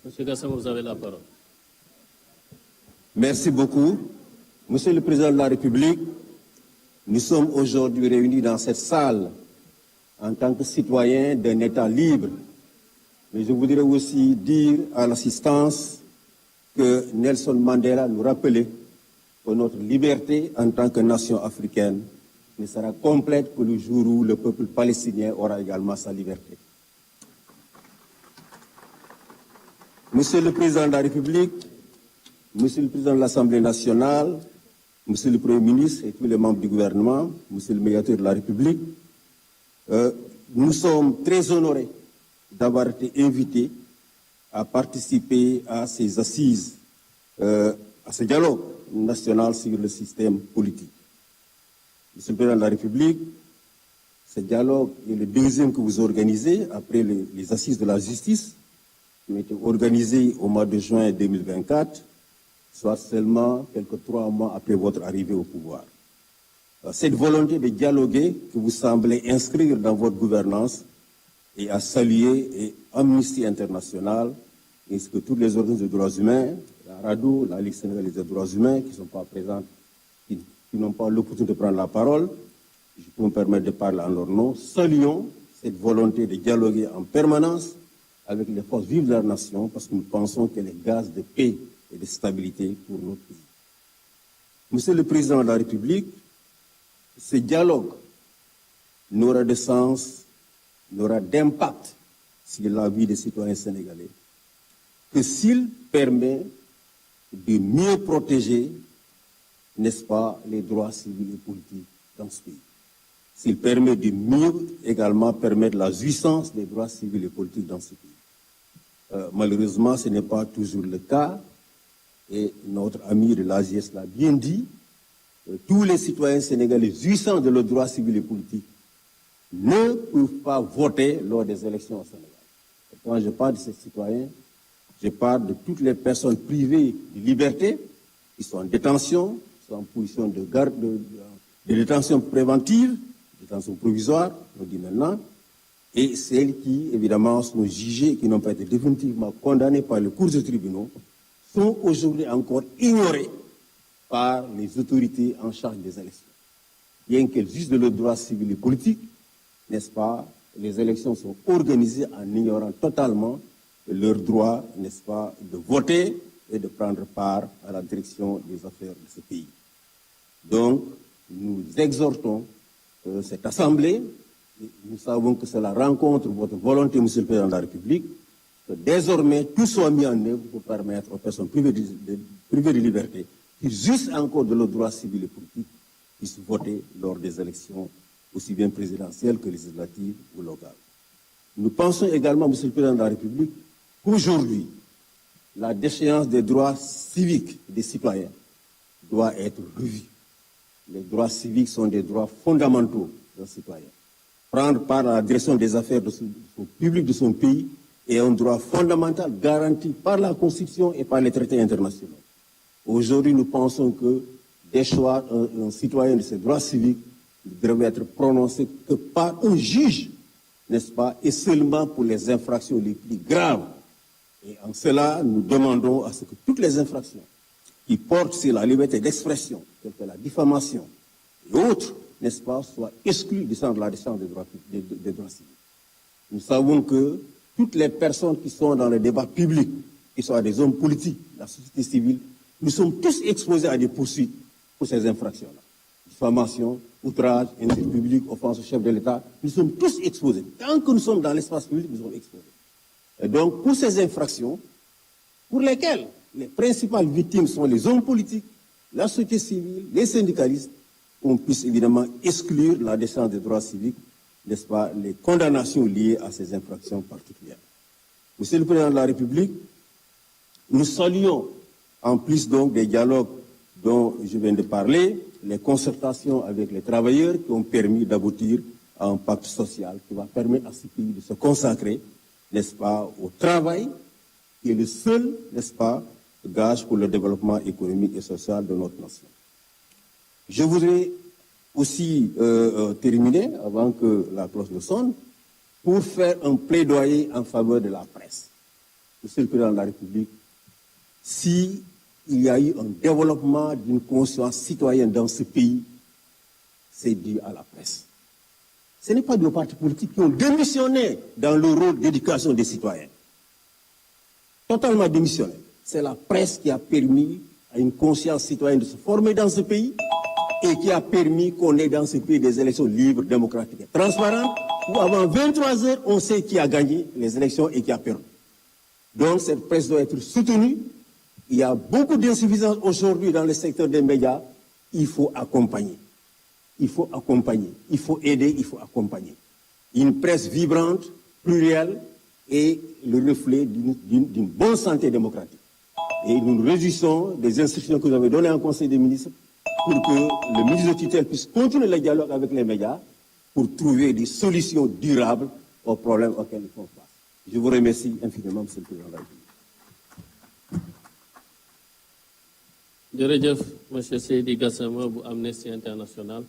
Monsieur Gassama, vous avez la parole. Merci beaucoup. Monsieur le Président de la République, nous sommes aujourd'hui réunis dans cette salle en tant que citoyens d'un État libre. Mais je voudrais aussi dire à l'assistance que Nelson Mandela nous rappelait que notre liberté en tant que nation africaine ne sera complète que le jour où le peuple palestinien aura également sa liberté. Monsieur le Président de la République, Monsieur le Président de l'Assemblée nationale, Monsieur le Premier ministre et tous les membres du gouvernement, Monsieur le Médiateur de la République, nous sommes très honorés d'avoir été invités à participer à ces assises, à ce dialogue national sur le système politique. Monsieur le Président de la République, ce dialogue est le deuxième que vous organisez après les assises de la justice qui ont été organisées au mois de juin 2024, soit seulement quelques 3 mois après votre arrivée au pouvoir. Cette volonté de dialoguer que vous semblez inscrire dans votre gouvernance est à saluer, et Amnesty International, ainsi que toutes les organismes de droits humains, la RADDHO, la Ligue sénégalaise des droits humains, qui ne sont pas présentes, qui n'ont pas l'opportunité de prendre la parole, je peux me permettre de parler en leur nom, saluons cette volonté de dialoguer en permanence avec les forces vives de la nation, parce que nous pensons qu'elle est gage de paix et de stabilité pour notre pays. Monsieur le Président de la République, ce dialogue n'aura de sens, n'aura d'impact sur la vie des citoyens sénégalais que s'il permet de mieux protéger, n'est-ce pas, les droits civils et politiques dans ce pays. S'il permet de mieux également permettre la jouissance des droits civils et politiques dans ce pays. Malheureusement, ce n'est pas toujours le cas. Et notre ami de l'AGS l'a bien dit, tous les citoyens sénégalais jouissant de leurs droits civils et politiques ne peuvent pas voter lors des élections au Sénégal. Et quand je parle de ces citoyens, je parle de toutes les personnes privées de liberté, qui sont en détention, qui sont en position de garde, de détention préventive, détention provisoire, on dit maintenant, et celles qui, évidemment, sont jugées et qui n'ont pas été définitivement condamnées par les cours de tribunaux, sont aujourd'hui encore ignorées par les autorités en charge des élections. Bien qu'elles jugent de leurs droits civils et politiques, n'est-ce pas, les élections sont organisées en ignorant totalement leur droit, n'est-ce pas, de voter et de prendre part à la direction des affaires de ce pays. Donc, nous exhortons cette Assemblée, et nous savons que cela rencontre votre volonté, Monsieur le Président de la République, que désormais tout soit mis en œuvre pour permettre aux personnes privées de liberté qui jouissent encore de leurs droits civils et politiques puissent voter lors des élections aussi bien présidentielles que législatives ou locales. Nous pensons également, Monsieur le Président de la République, qu'aujourd'hui, la déchéance des droits civiques des citoyens doit être revue. Les droits civiques sont des droits fondamentaux d'un citoyen. Prendre part à la direction des affaires publiques de son pays est un droit fondamental garanti par la Constitution et par les traités internationaux. Aujourd'hui, nous pensons que déchoir un citoyen de ses droits civiques devrait être prononcé que par un juge, n'est-ce pas, et seulement pour les infractions les plus graves. Et en cela, nous demandons à ce que toutes les infractions qui portent sur la liberté d'expression, telles que la diffamation et autres, n'est-ce pas, soient exclues du centre de la défense des droits civils. Nous savons que toutes les personnes qui sont dans le débat public, qui soient des hommes politiques, la société civile, nous sommes tous exposés à des poursuites pour ces infractions-là. Diffamation, outrage, injure publique, offense au chef de l'État, nous sommes tous exposés. Tant que nous sommes dans l'espace public, nous sommes exposés. Et donc, pour ces infractions, pour lesquelles les principales victimes sont les hommes politiques, la société civile, les syndicalistes, on puisse évidemment exclure la défense des droits civiques, n'est-ce pas, les condamnations liées à ces infractions particulières. Monsieur le Président de la République, nous saluons, en plus donc des dialogues dont je viens de parler, les concertations avec les travailleurs qui ont permis d'aboutir à un pacte social qui va permettre à ce pays de se consacrer, n'est-ce pas, au travail, qui est le seul, n'est-ce pas, gage pour le développement économique et social de notre nation. Je voudrais aussi terminer, avant que la cloche ne sonne, pour faire un plaidoyer en faveur de la presse. Monsieur le Président de la République, s'il y a eu un développement d'une conscience citoyenne dans ce pays, c'est dû à la presse. Ce n'est pas nos partis politiques qui ont démissionné dans le rôle d'éducation des citoyens. Totalement démissionné. C'est la presse qui a permis à une conscience citoyenne de se former dans ce pays et qui a permis qu'on ait dans ce pays des élections libres, démocratiques et transparentes, où avant 23 heures, on sait qui a gagné les élections et qui a perdu. Donc cette presse doit être soutenue. Il y a beaucoup d'insuffisances aujourd'hui dans le secteur des médias. Il faut accompagner. Il faut accompagner. Il faut aider, il faut accompagner. Une presse vibrante, plurielle, est le reflet d'une bonne santé démocratique. Et nous nous réjouissons des instructions que vous avez données en Conseil des ministres pour que le ministre de tutelle puisse continuer le dialogue avec les médias pour trouver des solutions durables aux problèmes auxquels ils font face. Je vous remercie infiniment, Monsieur le Président de la République. jërëjëf monsieur Seydi Gassama bu Amnesty International.